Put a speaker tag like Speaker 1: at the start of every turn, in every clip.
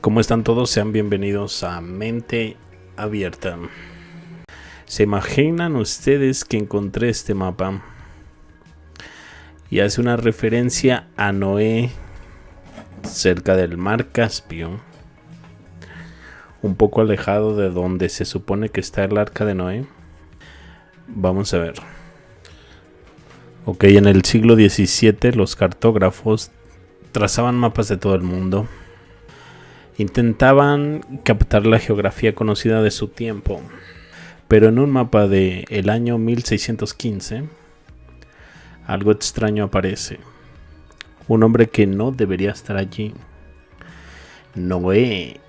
Speaker 1: ¿Cómo están todos? Sean bienvenidos a Mente Abierta. ¿Se imaginan ustedes que encontré este mapa? Y hace una referencia a Noé cerca del mar Caspio, un poco alejado de donde se supone que está el arca de Noé. Vamos a ver. Ok, en el siglo XVII los cartógrafos trazaban mapas de todo el mundo. Intentaban captar la geografía conocida de su tiempo, pero en un mapa del año 1615, algo extraño aparece. Un hombre que no debería estar allí. Noé.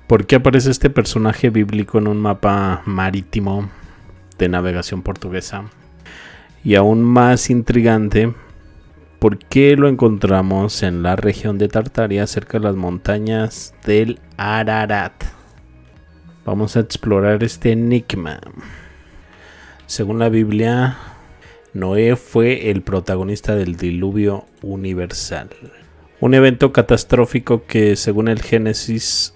Speaker 1: ¿Por qué aparece este personaje bíblico en un mapa marítimo de navegación portuguesa? Y aún más intrigante, ¿por qué lo encontramos en la región de Tartaria, cerca de las montañas del Ararat? Vamos a explorar este enigma. Según la Biblia, Noé fue el protagonista del diluvio universal. Un evento catastrófico que, según el Génesis,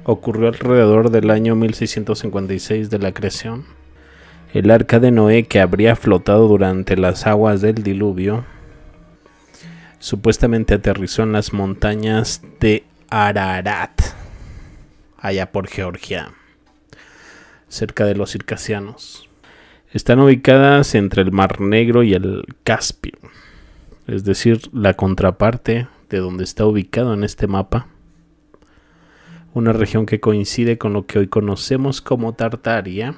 Speaker 1: ocurrió alrededor del año 1656 de la creación. El arca de Noé, que habría flotado durante las aguas del diluvio, supuestamente aterrizó en las montañas de Ararat, allá por Georgia, cerca de los circasianos. Están ubicadas entre el Mar Negro y el Caspio, es decir, la contraparte de donde está ubicado en este mapa. Una región que coincide con lo que hoy conocemos como Tartaria,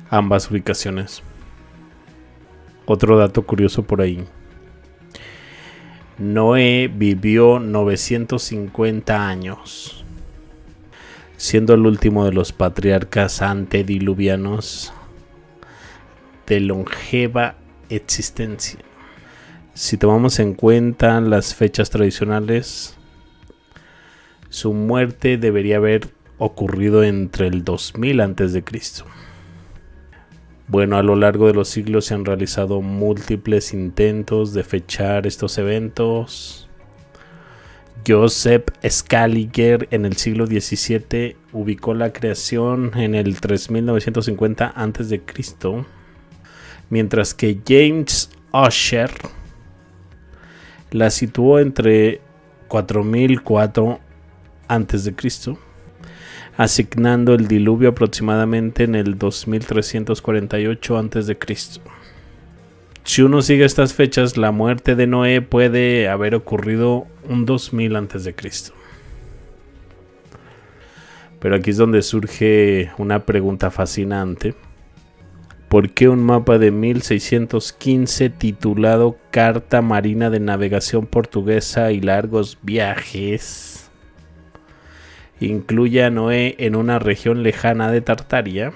Speaker 1: ambas ubicaciones. Otro dato curioso por ahí. Noé vivió 950 años, siendo el último de los patriarcas antediluvianos de longeva existencia. Si tomamos en cuenta las fechas tradicionales, su muerte debería haber ocurrido entre el 2000 a.C. Bueno, a lo largo de los siglos se han realizado múltiples intentos de fechar estos eventos. Joseph Scaliger en el siglo XVII ubicó la creación en el 3950 a.C., mientras que James Ussher la situó entre 4004 a.C., asignando el diluvio aproximadamente en el 2348 a.C. Si uno sigue estas fechas, la muerte de Noé puede haber ocurrido un 2000 a.C. Pero aquí es donde surge una pregunta fascinante. ¿Por qué un mapa de 1615 titulado Carta Marina de Navegación Portuguesa y Largos Viajes incluye a Noé en una región lejana de Tartaria,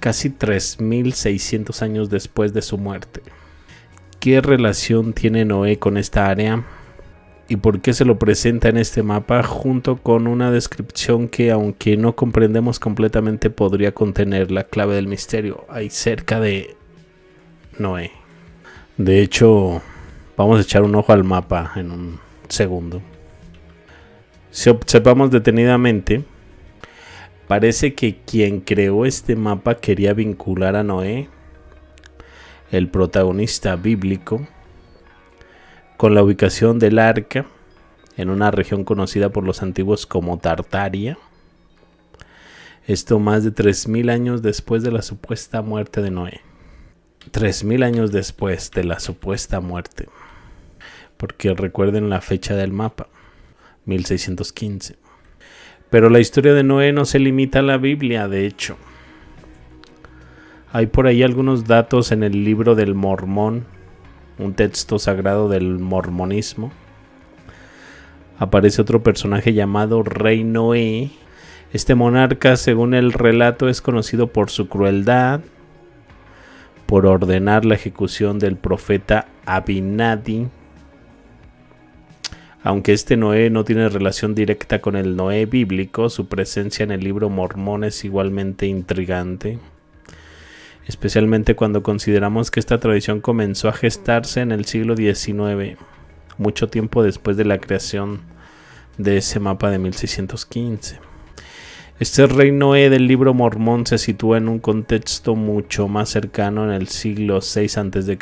Speaker 1: casi 3600 años después de su muerte? ¿Qué relación tiene Noé con esta área? ¿Y por qué se lo presenta en este mapa junto con una descripción que, aunque no comprendemos completamente, podría contener la clave del misterio ahí cerca de Noé? De hecho, vamos a echar un ojo al mapa en un segundo. Si observamos detenidamente, parece que quien creó este mapa quería vincular a Noé, el protagonista bíblico, con la ubicación del arca en una región conocida por los antiguos como Tartaria. Esto más de 3000 años después de la supuesta muerte de Noé. 3000 años después de la supuesta muerte. Porque recuerden la fecha del mapa, 1615. Pero la historia de Noé no se limita a la Biblia, de hecho. Hay por ahí algunos datos en el libro del Mormón, un texto sagrado del mormonismo. Aparece otro personaje llamado Rey Noé. Este monarca, según el relato, es conocido por su crueldad, por ordenar la ejecución del profeta Abinadi. Aunque este Noé no tiene relación directa con el Noé bíblico, su presencia en el libro Mormón es igualmente intrigante, especialmente cuando consideramos que esta tradición comenzó a gestarse en el siglo XIX, mucho tiempo después de la creación de ese mapa de 1615. Este rey Noé del libro Mormón se sitúa en un contexto mucho más cercano en el siglo VI a.C.,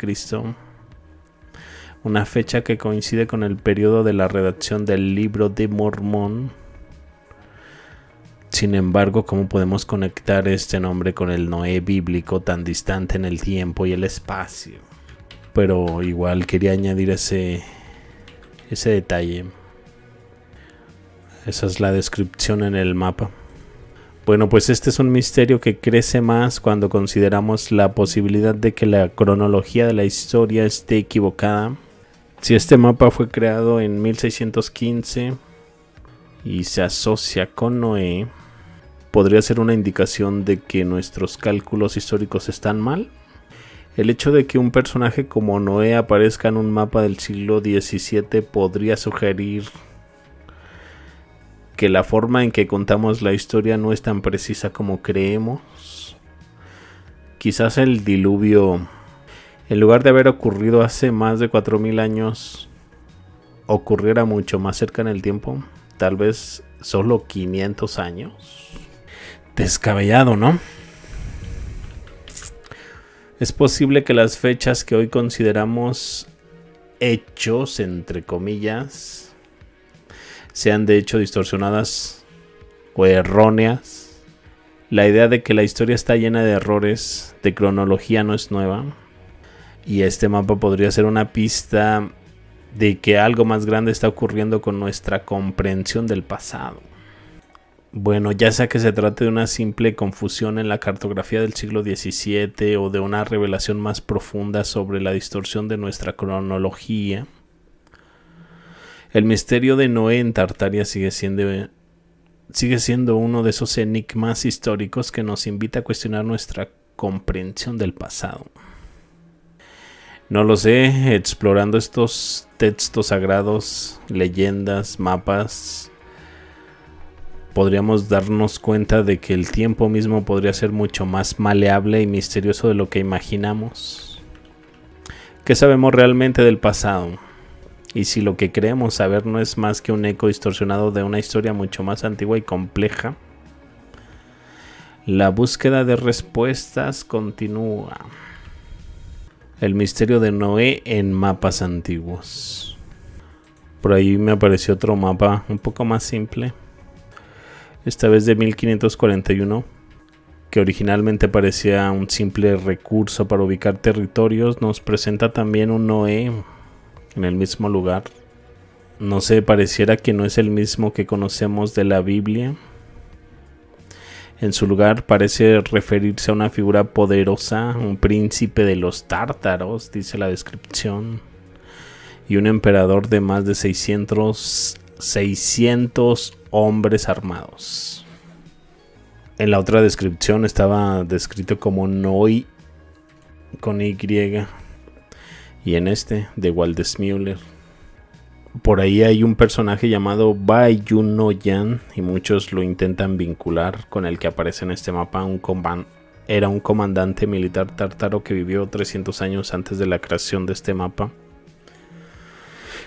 Speaker 1: una fecha que coincide con el periodo de la redacción del libro de Mormón. Sin embargo, ¿cómo podemos conectar este nombre con el Noé bíblico tan distante en el tiempo y el espacio? Pero igual quería añadir ese detalle. Esa es la descripción en el mapa. Bueno, pues este es un misterio que crece más cuando consideramos la posibilidad de que la cronología de la historia esté equivocada. Si este mapa fue creado en 1615 y se asocia con Noé, podría ser una indicación de que nuestros cálculos históricos están mal. El hecho de que un personaje como Noé aparezca en un mapa del siglo XVII podría sugerir que la forma en que contamos la historia no es tan precisa como creemos. Quizás el diluvio, en lugar de haber ocurrido hace más de 4000 años, ocurriera mucho más cerca en el tiempo, tal vez solo 500 años. Descabellado, ¿no? Es posible que las fechas que hoy consideramos hechos, entre comillas, sean de hecho distorsionadas o erróneas. La idea de que la historia está llena de errores de cronología no es nueva, y este mapa podría ser una pista de que algo más grande está ocurriendo con nuestra comprensión del pasado. Bueno, ya sea que se trate de una simple confusión en la cartografía del siglo XVII o de una revelación más profunda sobre la distorsión de nuestra cronología, el misterio de Noé en Tartaria sigue siendo uno de esos enigmas históricos que nos invita a cuestionar nuestra comprensión del pasado. No lo sé, explorando estos textos sagrados, leyendas, mapas, podríamos darnos cuenta de que el tiempo mismo podría ser mucho más maleable y misterioso de lo que imaginamos. ¿Qué sabemos realmente del pasado? Y si lo que creemos saber no es más que un eco distorsionado de una historia mucho más antigua y compleja, la búsqueda de respuestas continúa. El misterio de Noé en mapas antiguos. Por ahí me apareció otro mapa un poco más simple, esta vez de 1541, que originalmente parecía un simple recurso para ubicar territorios. Nos presenta también un Noé en el mismo lugar. No sé, pareciera que no es el mismo que conocemos de la Biblia. En su lugar parece referirse a una figura poderosa, un príncipe de los tártaros, dice la descripción, y un emperador de más de 600 hombres armados. En la otra descripción estaba descrito como Noi con Y, y en este de Waldesmüller. Por ahí hay un personaje llamado Bayunoyan y muchos lo intentan vincular con el que aparece en este mapa. Era un comandante militar tártaro que vivió 300 años antes de la creación de este mapa.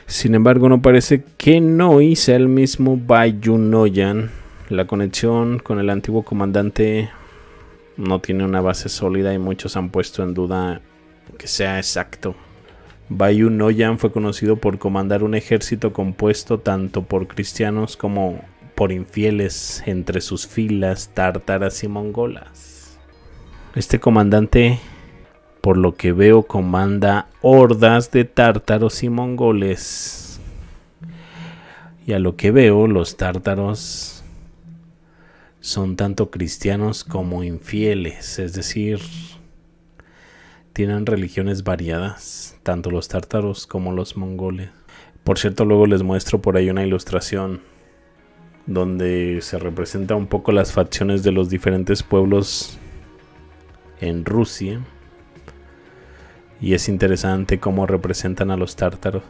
Speaker 1: Sin embargo, no parece que Noi sea el mismo Bayunoyan. La conexión con el antiguo comandante no tiene una base sólida y muchos han puesto en duda que sea exacto. Bayunoyan fue conocido por comandar un ejército compuesto tanto por cristianos como por infieles entre sus filas tártaras y mongolas. Este comandante, por lo que veo, comanda hordas de tártaros y mongoles. Y a lo que veo, los tártaros son tanto cristianos como infieles, es decir, tienen religiones variadas, tanto los tártaros como los mongoles. Por cierto, luego les muestro por ahí una ilustración donde se representa un poco las facciones de los diferentes pueblos en Rusia. Y es interesante cómo representan a los tártaros.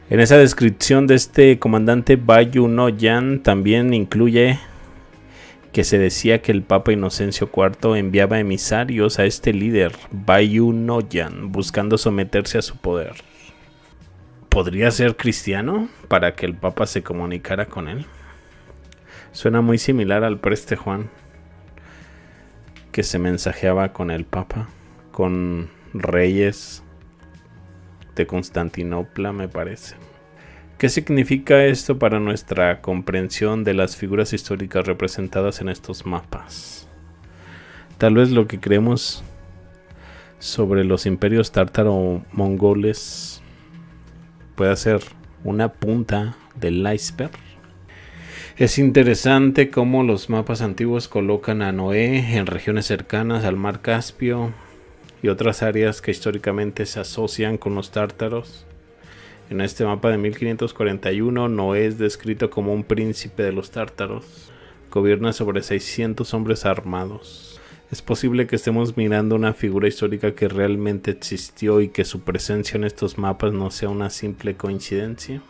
Speaker 1: En esa descripción de este comandante Bayunoyan también incluye que se decía que el Papa Inocencio IV enviaba emisarios a este líder, Bayunoyan, buscando someterse a su poder. ¿Podría ser cristiano para que el Papa se comunicara con él? Suena muy similar al preste Juan, que se mensajeaba con el Papa, con reyes de Constantinopla, me parece. ¿Qué significa esto para nuestra comprensión de las figuras históricas representadas en estos mapas? Tal vez lo que creemos sobre los imperios tártaro-mongoles pueda ser una punta del iceberg. Es interesante cómo los mapas antiguos colocan a Noé en regiones cercanas al mar Caspio y otras áreas que históricamente se asocian con los tártaros. En este mapa de 1541, Noé es descrito como un príncipe de los tártaros. Gobierna sobre 600 hombres armados. Es posible que estemos mirando una figura histórica que realmente existió y que su presencia en estos mapas no sea una simple coincidencia.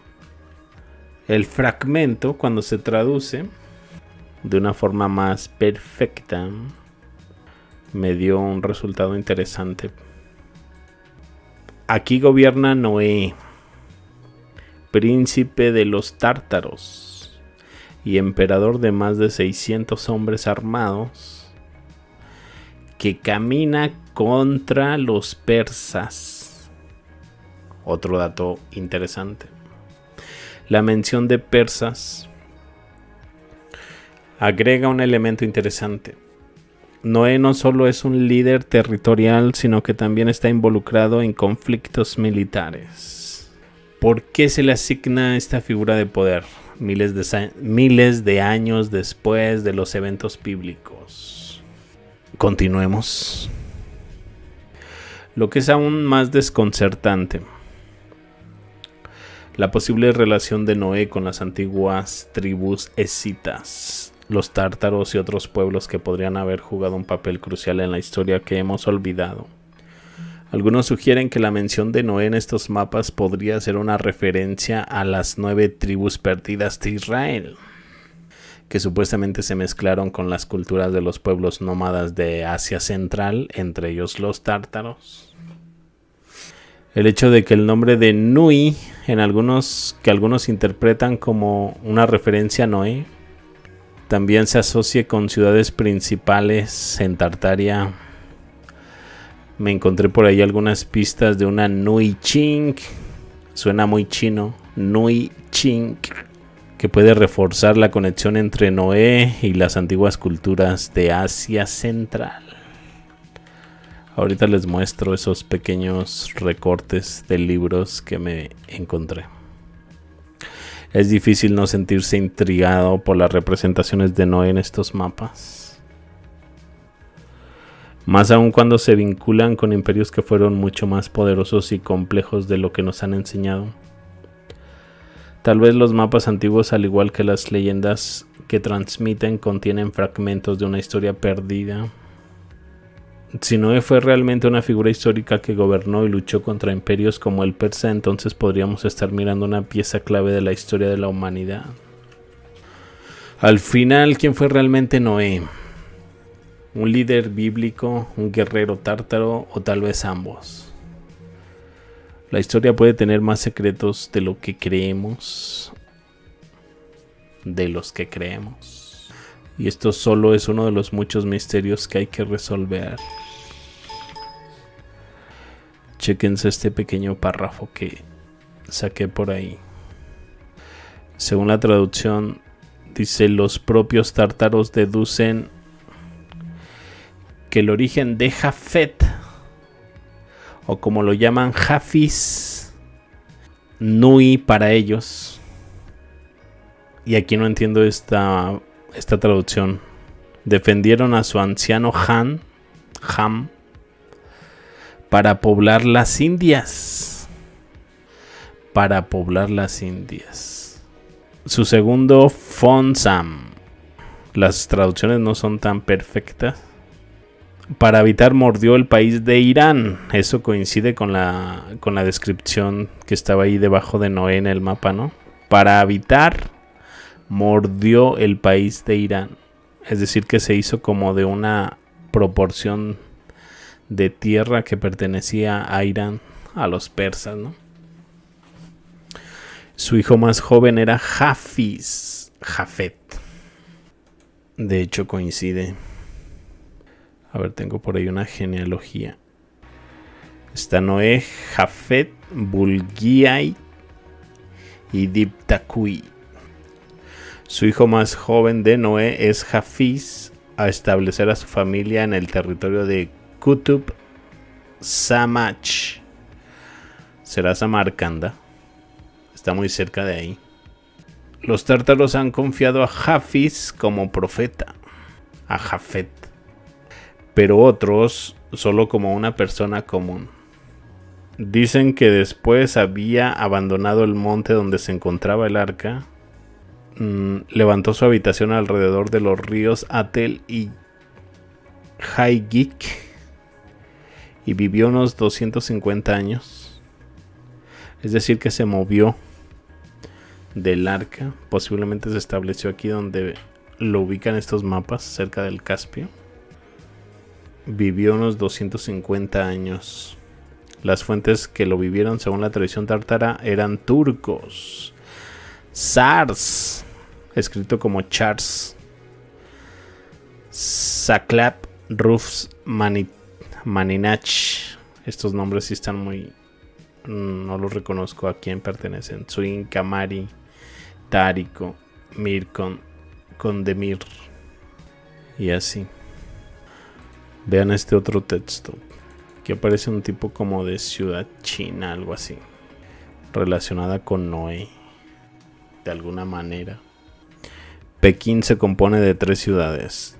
Speaker 1: El fragmento, cuando se traduce de una forma más perfecta, me dio un resultado interesante. Aquí gobierna Noé, príncipe de los tártaros y emperador de más de 600 hombres armados, que camina contra los persas. Otro dato interesante. La mención de persas agrega un elemento interesante. Noé no solo es un líder territorial, sino que también está involucrado en conflictos militares. ¿Por qué se le asigna esta figura de poder miles de años después de los eventos bíblicos? Continuemos. Lo que es aún más desconcertante: la posible relación de Noé con las antiguas tribus escitas, los tártaros y otros pueblos que podrían haber jugado un papel crucial en la historia que hemos olvidado. Algunos sugieren que la mención de Noé en estos mapas podría ser una referencia a las 9 tribus perdidas de Israel, que supuestamente se mezclaron con las culturas de los pueblos nómadas de Asia Central, entre ellos los tártaros. El hecho de que el nombre de Nui, que algunos interpretan como una referencia a Noé, también se asocie con ciudades principales en Tartaria. Me encontré por ahí algunas pistas de una Nui Ching, suena muy chino, Nui Ching, que puede reforzar la conexión entre Noé y las antiguas culturas de Asia Central. Ahorita les muestro esos pequeños recortes de libros que me encontré. Es difícil no sentirse intrigado por las representaciones de Noé en estos mapas. Más aún cuando se vinculan con imperios que fueron mucho más poderosos y complejos de lo que nos han enseñado. Tal vez los mapas antiguos, al igual que las leyendas que transmiten, contienen fragmentos de una historia perdida. Si Noé fue realmente una figura histórica que gobernó y luchó contra imperios como el persa, entonces podríamos estar mirando una pieza clave de la historia de la humanidad. Al final, ¿quién fue realmente Noé? ¿Un líder bíblico, un guerrero tártaro o tal vez ambos? La historia puede tener más secretos de lo que creemos, de los que creemos. Y esto solo es uno de los muchos misterios que hay que resolver. Chéquense este pequeño párrafo que saqué por ahí. Según la traducción, dice: los propios tártaros deducen que el origen de Jafet, o como lo llaman Jafis, Nui para ellos. Y aquí no entiendo esta traducción. Defendieron a su anciano Ham, para poblar las Indias. Su segundo, Fonsam. Las traducciones no son tan perfectas. Para habitar mordió el país de Irán. Eso coincide con la descripción que estaba ahí debajo de Noé en el mapa, ¿no? Para habitar mordió el país de Irán. Es decir, que se hizo como de una proporción de tierra que pertenecía a Irán, a los persas, ¿no? Su hijo más joven era Jafet. De hecho coincide. A ver, tengo por ahí una genealogía. Está Noé, Jafet, Bulgiai y Diptakui. Su hijo más joven de Noé es Jafiz, a establecer a su familia en el territorio de Kutub Samach. Será Samarcanda. Está muy cerca de ahí. Los tártaros han confiado a Jafiz como profeta, a Jafet, pero otros solo como una persona común. Dicen que después había abandonado el monte donde se encontraba el arca, levantó su habitación alrededor de los ríos Atel y Haigik y vivió unos 250 años. Es decir, que se movió del arca, posiblemente se estableció aquí donde lo ubican estos mapas, cerca del Caspio. Vivió unos 250 años. Las fuentes que lo vivieron, según la tradición tártara, eran turcos. Sars, escrito como Chars. Saklap, Rufs, Maninach. Estos nombres sí están muy... no los reconozco a quién pertenecen. Suin, Kamari, Tárico, Mirkon, Condemir. Y así. Vean este otro texto. Aquí aparece un tipo como de ciudad china, algo así. Relacionada con Noé. De alguna manera. Pekín se compone de 3 ciudades.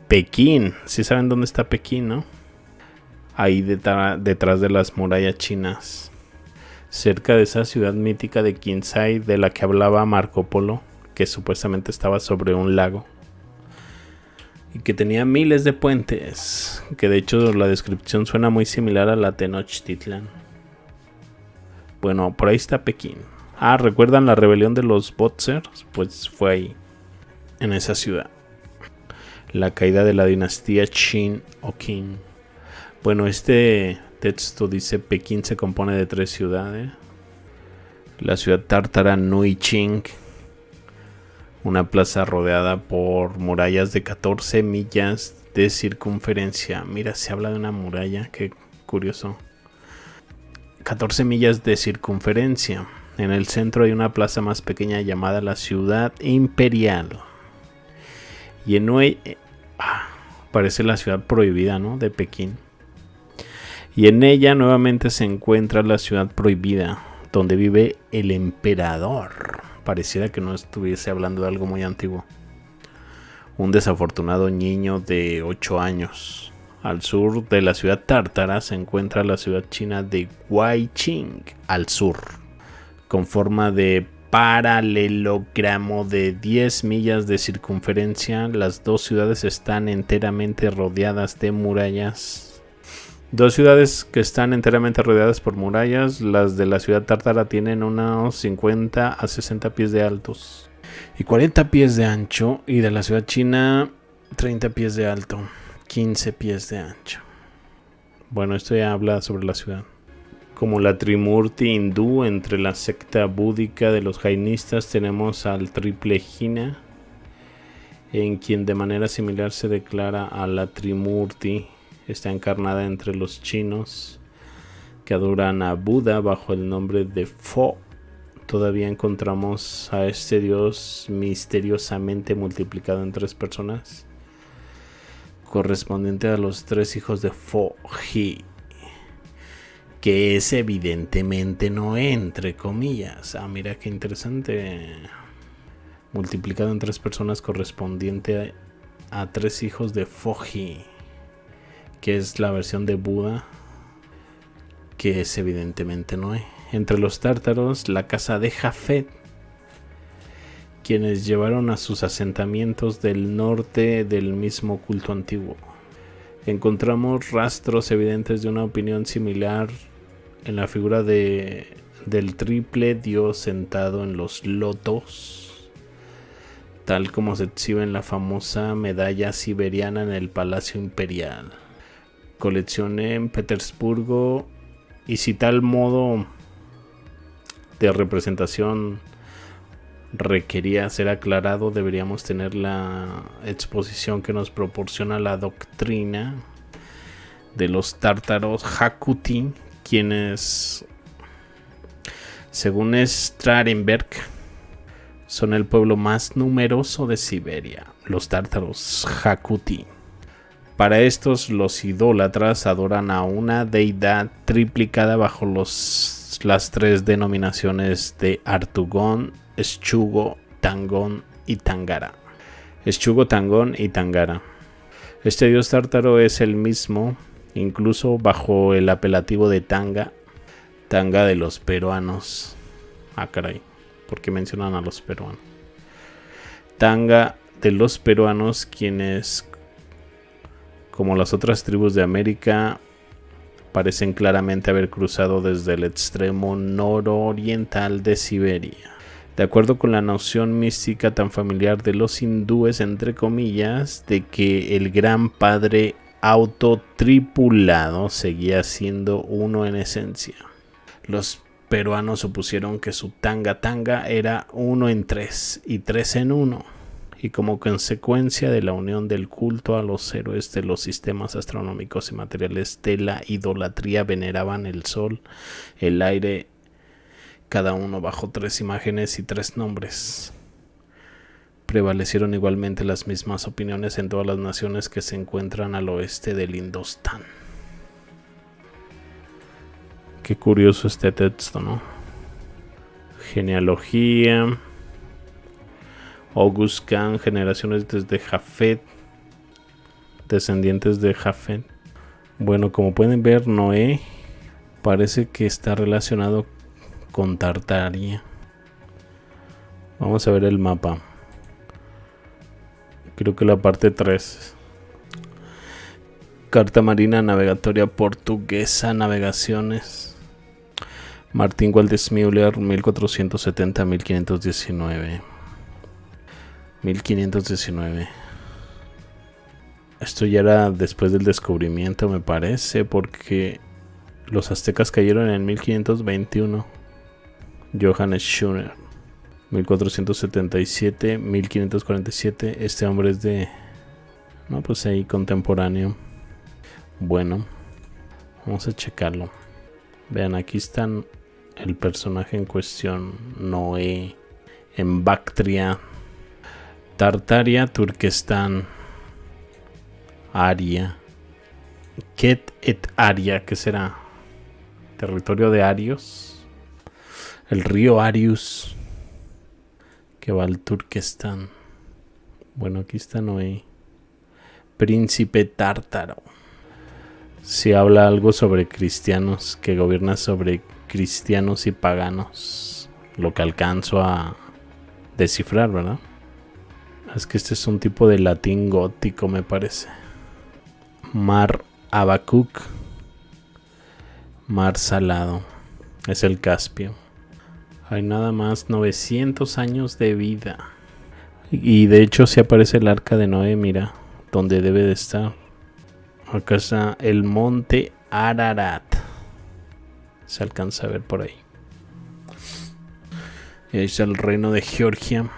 Speaker 1: Pekín. ¿Sí saben dónde está Pekín, no? Ahí detrás de las murallas chinas. Cerca de esa ciudad mítica de Kinsay de la que hablaba Marco Polo. Que supuestamente estaba sobre un lago. Y que tenía miles de puentes. Que de hecho la descripción suena muy similar a la Tenochtitlan. Bueno, por ahí está Pekín. Ah, ¿recuerdan la rebelión de los Boxers? Pues fue ahí, en esa ciudad. La caída de la dinastía Qin o Qin. Bueno, este texto dice: Pekín se compone de 3 ciudades. La ciudad tártara Nuiching, una plaza rodeada por murallas de 14 millas de circunferencia. Mira, se habla de una muralla, qué curioso. 14 millas de circunferencia. En el centro hay una plaza más pequeña llamada la Ciudad Imperial. Y en Nui parece la ciudad prohibida, ¿no? De Pekín. Y en ella nuevamente se encuentra la ciudad prohibida, donde vive el emperador. Pareciera que no estuviese hablando de algo muy antiguo. Un desafortunado niño de 8 años. Al sur de la ciudad tártara se encuentra la ciudad china de Guiqing, al sur, con forma de paralelogramo de 10 millas de circunferencia. Las 2 ciudades están enteramente rodeadas de murallas. 2 ciudades que están enteramente rodeadas por murallas. Las de la ciudad tártara tienen unos 50 a 60 pies de altos y 40 pies de ancho. Y de la ciudad china, 30 pies de alto, 15 pies de ancho. Bueno, esto ya habla sobre la ciudad. Como la Trimurti hindú, entre la secta búdica de los jainistas tenemos al triple Jina, en quien de manera similar se declara a la Trimurti. Está encarnada entre los chinos que adoran a Buda bajo el nombre de Fo. Todavía encontramos a este dios misteriosamente multiplicado en 3 personas, correspondiente a los 3 hijos de Fo-ji, que es evidentemente Noé, entre comillas. Ah, mira qué interesante. Multiplicado en 3 personas, correspondiente a 3 hijos de Fo-ji, que es la versión de Buda, que es evidentemente Noé. Entre los tártaros, la casa de Jafet, quienes llevaron a sus asentamientos del norte del mismo culto antiguo. Encontramos rastros evidentes de una opinión similar en la figura del triple dios sentado en los lotos, tal como se exhibe en la famosa medalla siberiana en el Palacio Imperial. Coleccioné en Petersburgo, y si tal modo de representación requería ser aclarado, deberíamos tener la exposición que nos proporciona la doctrina de los tártaros Jakuti, quienes, según Strarenberg, son el pueblo más numeroso de Siberia, los tártaros Jakuti. Para estos, los idólatras adoran a una deidad triplicada bajo las tres denominaciones de Artugón, Eschugo, Tangón y Tangara. Eschugo, Tangón y Tangara. Este dios tártaro es el mismo, incluso bajo el apelativo de Tanga, Tanga de los peruanos. Ah, caray, ¿por qué mencionan a los peruanos? Tanga de los peruanos, quienes, como las otras tribus de América, parecen claramente haber cruzado desde el extremo nororiental de Siberia. De acuerdo con la noción mística tan familiar de los hindúes, entre comillas, de que el gran padre autotripulado seguía siendo uno en esencia. Los peruanos supusieron que su tanga era 1 en 3 y 3 en 1. Y como consecuencia de la unión del culto a los héroes de los sistemas astronómicos y materiales de la idolatría, veneraban el sol, el aire, cada uno bajo 3 imágenes y 3 nombres. Prevalecieron igualmente las mismas opiniones en todas las naciones que se encuentran al oeste del Indostán. Qué curioso este texto, ¿no? Genealogía. August Khan, generaciones desde Jafet, descendientes de Jafet. Bueno, como pueden ver, Noé parece que está relacionado con Tartaria. Vamos a ver el mapa. Creo que la parte 3. Carta marina navegatoria portuguesa, navegaciones. Martín Waldseemüller, 1470-1519. 1519. Esto ya era después del descubrimiento, me parece, porque los aztecas cayeron en 1521. Johannes Schooner, 1477-1547. Este hombre es de... no, pues ahí contemporáneo. Bueno, vamos a checarlo. Vean, aquí están el personaje en cuestión. Noé, en Bactria, Tartaria, Turquestán, Aria, Ket et Aria, ¿qué será? Territorio de Arios, el río Arius, que va al Turquestán. Bueno, aquí está Noé, príncipe tártaro. Si habla algo sobre cristianos, que gobierna sobre cristianos y paganos, lo que alcanzo a descifrar, ¿verdad? Es que este es un tipo de latín gótico, me parece. Mar Habacuc, mar salado, es el Caspio. Hay nada más 900 años de vida. Y de hecho si aparece el arca de Noé, mira, donde debe de estar. Acá está el monte Ararat. Se alcanza a ver por ahí. Y ahí está el reino de Georgia.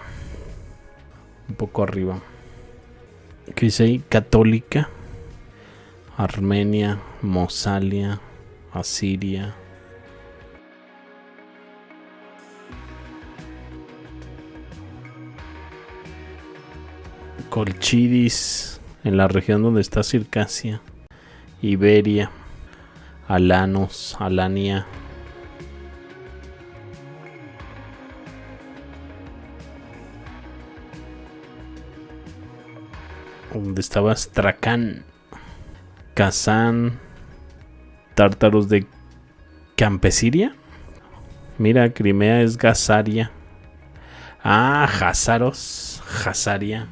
Speaker 1: Un poco arriba. ¿Qué dice ahí? Católica. Armenia, Mosalia, Asiria. Colchidis, en la región donde está Circasia. Iberia, Alanos, Alania. Donde estaba Astracán, Kazán, tártaros de Campesiria. Mira, Crimea es Gazaria. Ah, Jázaros, Jazaria.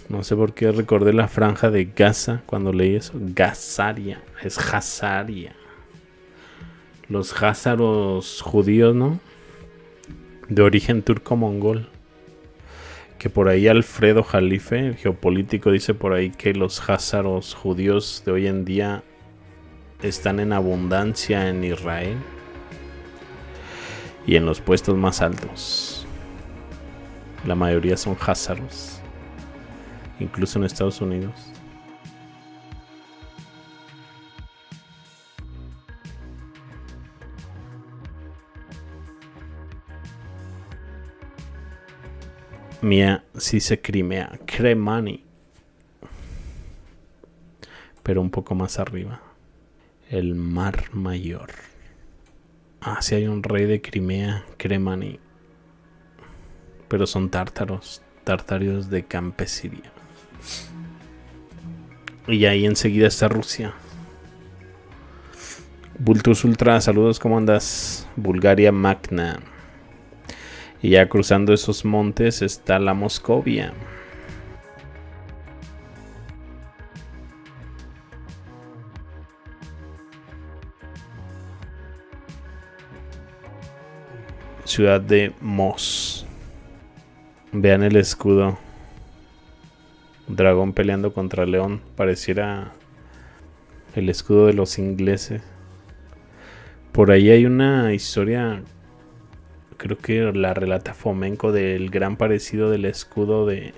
Speaker 1: No sé por qué recordé la franja de Gaza cuando leí eso. Gazaria, es Jazaria. Los jázaros judíos, ¿no? De origen turco-mongol. Que por ahí Alfredo Jalife, el geopolítico, dice por ahí que los jázaros judíos de hoy en día están en abundancia en Israel. Y en los puestos más altos, la mayoría son házaros, incluso en Estados Unidos. Mía sí se Crimea, Cremani, pero un poco más arriba, el Mar Mayor. Sí hay un rey de Crimea, Cremani, pero son tártaros de Campesiria. Y ahí enseguida está Rusia. Vultus Ultra, saludos, ¿cómo andas? Bulgaria Magna. Y ya cruzando esos montes está la Moscovia. Ciudad de Mos. Vean el escudo. Dragón peleando contra león. Pareciera el escudo de los ingleses. Por ahí hay una historia, creo que la relata Fomenko, del gran parecido del escudo de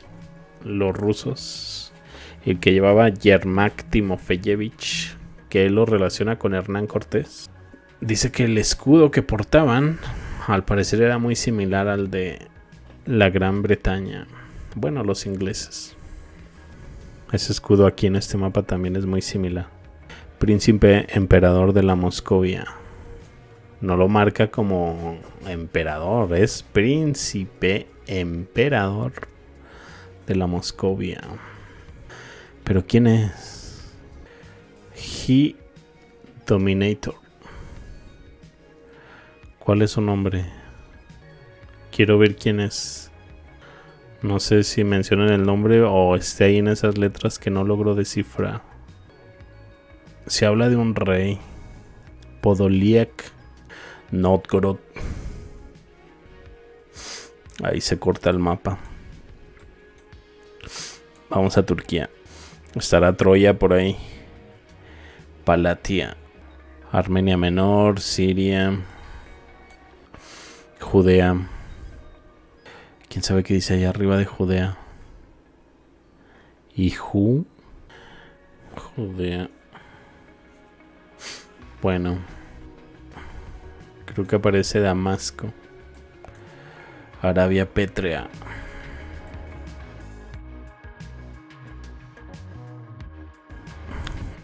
Speaker 1: los rusos, el que llevaba Yermak Timofeyevich, que él lo relaciona con Hernán Cortés. Dice que el escudo que portaban al parecer era muy similar al de la Gran Bretaña. Bueno, los ingleses. Ese escudo aquí en este mapa también es muy similar. Príncipe emperador de la Moscovia. No lo marca como emperador, es príncipe emperador de la Moscovia. ¿Pero quién es? He Dominator. ¿Cuál es su nombre? Quiero ver quién es. No sé si mencionan el nombre o esté ahí en esas letras que no logro descifrar. Se habla de un rey. Podoliak Novgorod. Ahí se corta el mapa. Vamos a Turquía. Estará Troya por ahí. Palatia. Armenia Menor, Siria, Judea. ¿Quién sabe qué dice allá arriba de Judea? Y Judea. Bueno, creo que aparece Damasco. Arabia Pétrea.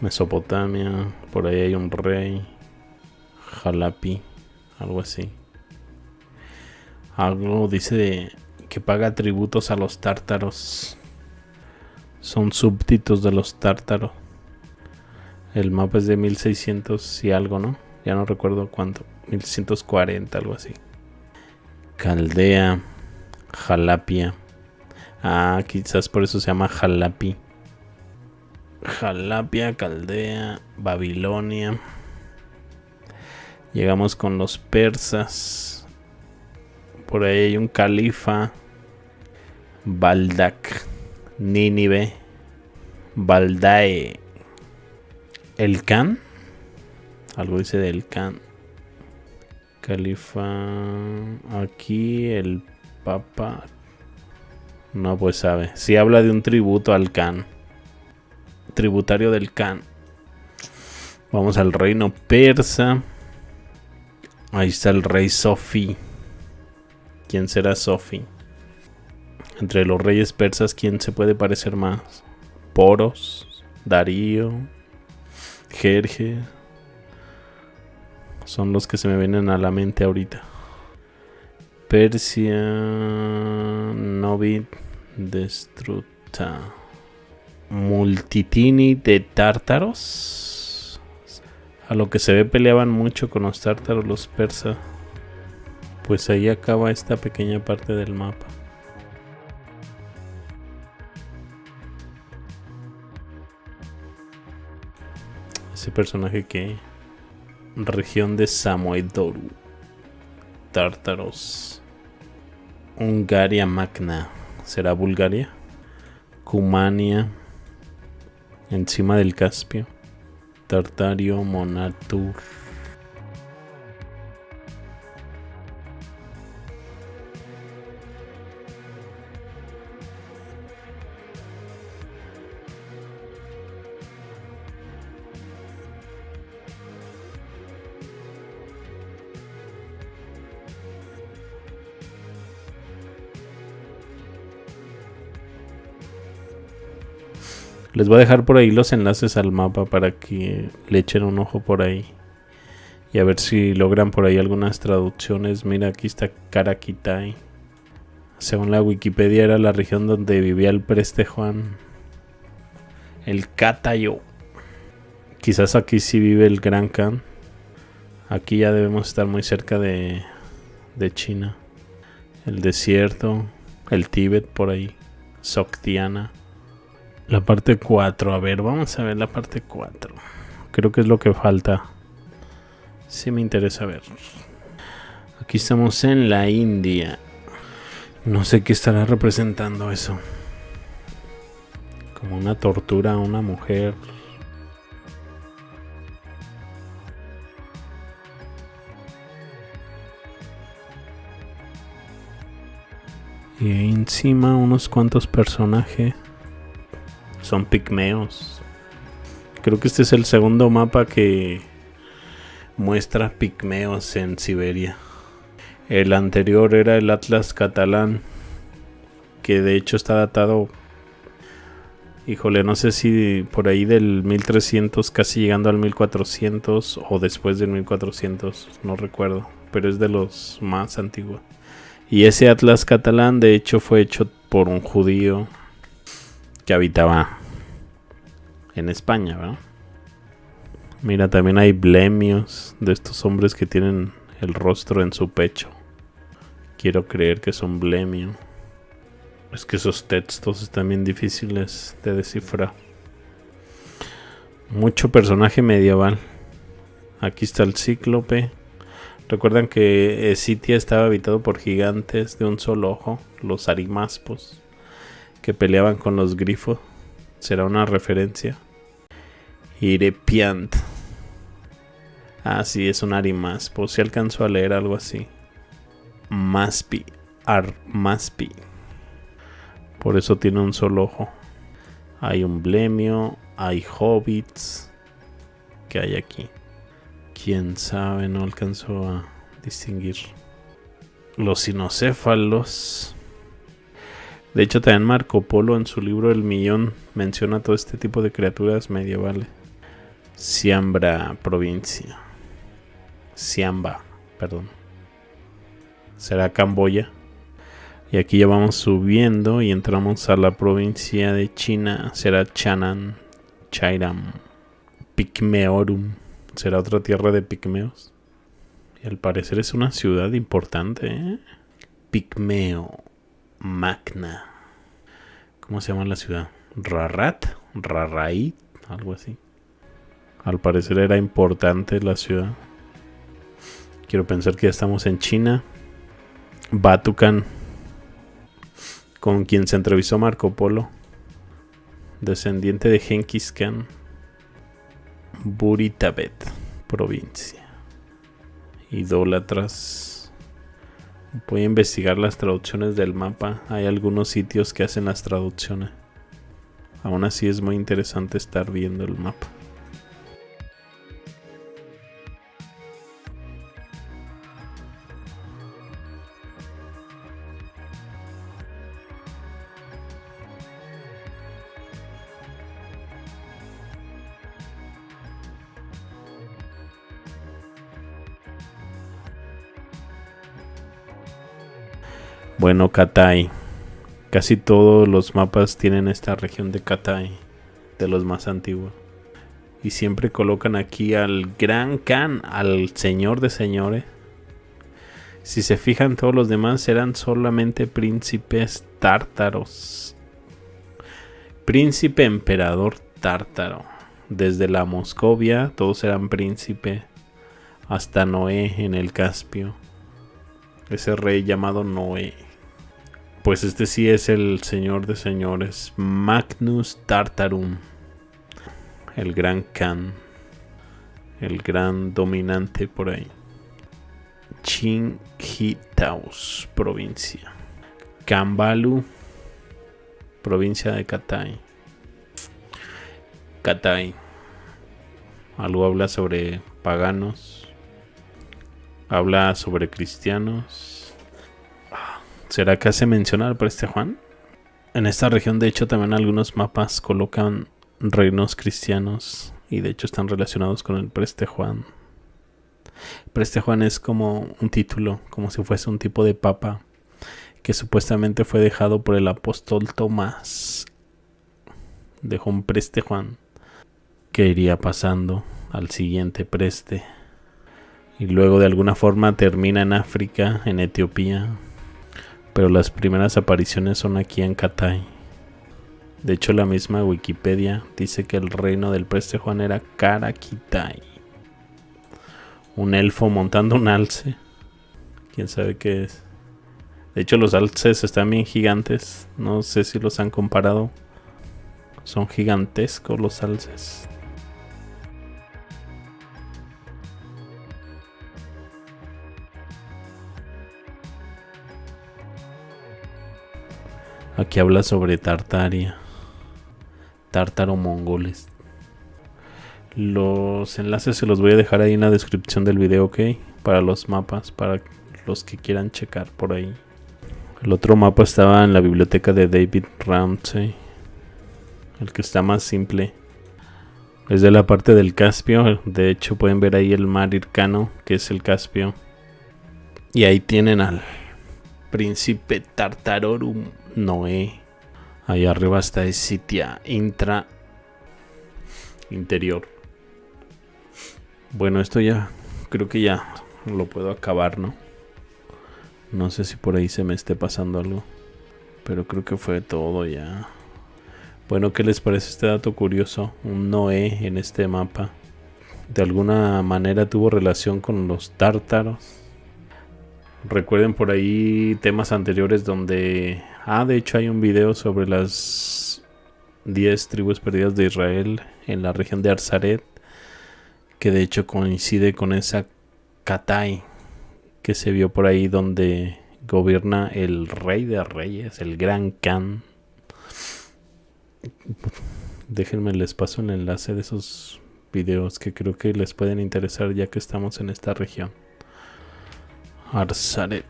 Speaker 1: Mesopotamia. Por ahí hay un rey. Jalapi. Algo así. Algo dice de que paga tributos a los tártaros. Son súbditos de los tártaros. El mapa es de 1600 y algo, ¿no? Ya no recuerdo cuánto. 1140, algo así. Caldea. Jalapia. Quizás por eso se llama Jalapi. Jalapia, Caldea, Babilonia. Llegamos con los persas. Por ahí hay un califa. Baldak. Nínive. Baldae. El Khan. Algo dice del Khan. Califa. Aquí el Papa. No, pues sabe. Sí habla de un tributo al Khan. Tributario del Khan. Vamos al reino persa. Ahí está el rey Sofi. ¿Quién será Sofi? Entre los reyes persas, ¿quién se puede parecer más? Poros, Darío, Jerjes. Son los que se me vienen a la mente ahorita. Persia, Novid, Destruta. Multitini de tártaros. A lo que se ve peleaban mucho con los tártaros los persas. Pues ahí acaba esta pequeña parte del mapa. Ese personaje que... Región de Samoedoru. Tártaros. Hungaria Magna. ¿Será Bulgaria? Cumania. Encima del Caspio. Tartario, Monatur. Les voy a dejar por ahí los enlaces al mapa para que le echen un ojo por ahí. Y a ver si logran por ahí algunas traducciones. Mira, aquí está Caraquitay. Según la Wikipedia era la región donde vivía el Preste Juan. El Catayo. Quizás aquí sí vive el Gran Khan. Aquí ya debemos estar muy cerca de China. El desierto. El Tíbet por ahí. Sogdiana. La parte 4. A ver, vamos a ver la parte 4. Creo que es lo que falta. Sí me interesa ver. Aquí estamos en la India. No sé qué estará representando eso. Como una tortura a una mujer. Y ahí encima unos cuantos personajes. Son pigmeos. Creo que este es el segundo mapa que muestra pigmeos en Siberia. El anterior era el Atlas catalán, que de hecho está datado, híjole, no sé si por ahí del 1300, casi llegando al 1400 o después del 1400, no recuerdo, pero es de los más antiguos. Y ese Atlas catalán de hecho fue hecho por un judío que habitaba en España, ¿verdad? Mira, también hay blemios de estos hombres que tienen el rostro en su pecho. Quiero creer que son blemio. Es que esos textos están bien difíciles de descifrar. Mucho personaje medieval. Aquí está el cíclope. Recuerdan que Escitia estaba habitado por gigantes de un solo ojo, los arimaspos, que peleaban con los grifos. ¿Será una referencia? Irepiant. Ah, sí, es un arimaspo. Si alcanzó a leer algo así. Maspi. Armaspi. Por eso tiene un solo ojo. Hay un blemio. Hay hobbits. ¿Qué hay aquí? Quién sabe, no alcanzó a distinguir. Los cinocéfalos. De hecho, también Marco Polo en su libro El Millón menciona todo este tipo de criaturas medievales. Siambra provincia. Siamba, perdón. Será Camboya. Y aquí ya vamos subiendo y entramos a la provincia de China. Será Chanan, Chairam, Pigmeorum. Será otra tierra de pigmeos. Y al parecer es una ciudad importante, ¿eh? Pigmeo Magna. ¿Cómo se llama la ciudad? Rarat, Rarait, algo así. Al parecer era importante la ciudad. Quiero pensar que ya estamos en China. Batucan, con quien se entrevistó Marco Polo, descendiente de Genghis Khan. Buritabet, provincia. Idólatras. Voy a investigar las traducciones del mapa. Hay algunos sitios que hacen las traducciones. Aún así es muy interesante estar viendo el mapa. Bueno, Cathay. Casi todos los mapas tienen esta región de Cathay, de los más antiguos. Y siempre colocan aquí al Gran Khan, al señor de señores. Si se fijan, todos los demás eran solamente príncipes tártaros. Príncipe emperador tártaro. Desde la Moscovia, todos eran príncipe. Hasta Noé en el Caspio. Ese rey llamado Noé. Pues este sí es el señor de señores. Magnus Tartarum. El gran Khan. El gran dominante por ahí. Chinhitaus, provincia. Kambalu, provincia de Cathay. Cathay. Algo habla sobre paganos. Habla sobre cristianos. ¿Será que hace mención al Preste Juan? En esta región, de hecho, también algunos mapas colocan reinos cristianos y de hecho están relacionados con el Preste Juan. Preste Juan es como un título, como si fuese un tipo de papa que supuestamente fue dejado por el apóstol Tomás. Dejó un Preste Juan que iría pasando al siguiente preste y luego de alguna forma termina en África, en Etiopía, pero las primeras apariciones son aquí en Catay. De hecho, la misma Wikipedia dice que el reino del Preste Juan era Karakitai, un elfo montando un alce. Quién sabe qué es. De hecho, los alces están bien gigantes. No sé si los han comparado. Son gigantescos los alces. Aquí habla sobre Tartaria, tártaro-mongoles. Los enlaces se los voy a dejar ahí en la descripción del video, ¿ok? Para los mapas, para los que quieran checar por ahí. El otro mapa estaba en la biblioteca de David Ramsey. El que está más simple. Es de la parte del Caspio. De hecho pueden ver ahí el mar Hircano, que es el Caspio. Y ahí tienen al príncipe Tartarorum Noé. Ahí arriba está Escitia interior. Bueno, esto ya creo que ya lo puedo acabar, ¿no? No sé si por ahí se me esté pasando algo, pero creo que fue todo ya. Bueno, ¿qué les parece este dato curioso? Un Noé en este mapa de alguna manera tuvo relación con los tártaros. Recuerden por ahí temas anteriores donde... de hecho hay un video sobre las 10 tribus perdidas de Israel en la región de Arzaret, que de hecho coincide con esa Catay que se vio por ahí donde gobierna el rey de reyes, el gran Khan. Déjenme les paso el enlace de esos videos que creo que les pueden interesar ya que estamos en esta región. Arzaret,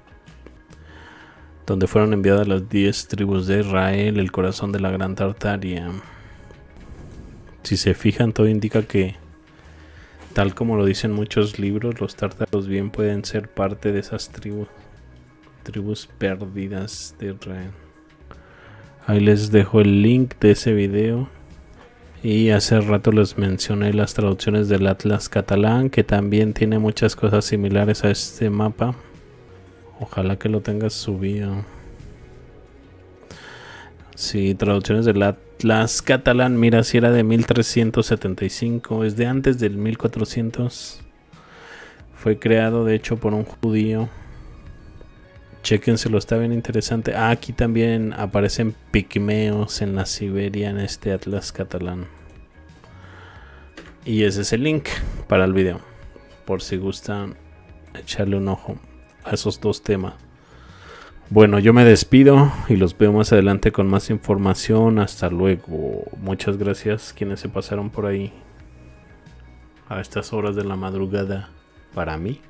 Speaker 1: donde fueron enviadas las 10 tribus de Israel, el corazón de la gran Tartaria. Si se fijan, todo indica que, tal como lo dicen muchos libros, los tártaros bien pueden ser parte de esas tribus perdidas de Israel. Ahí les dejo el link de ese video. Y hace rato les mencioné las traducciones del Atlas catalán, que también tiene muchas cosas similares a este mapa. Ojalá que lo tengas subido. Sí, traducciones del Atlas catalán. Mira, si era de 1375. Es de antes del 1400. Fue creado de hecho por un judío. Chéquenselo, está bien interesante. Aquí también aparecen pigmeos en la Siberia en este Atlas catalán. Y ese es el link para el video, por si gustan echarle un ojo a esos dos temas. Bueno, yo me despido y los veo más adelante con más información. Hasta luego. Muchas gracias quienes se pasaron por ahí a estas horas de la madrugada para mí.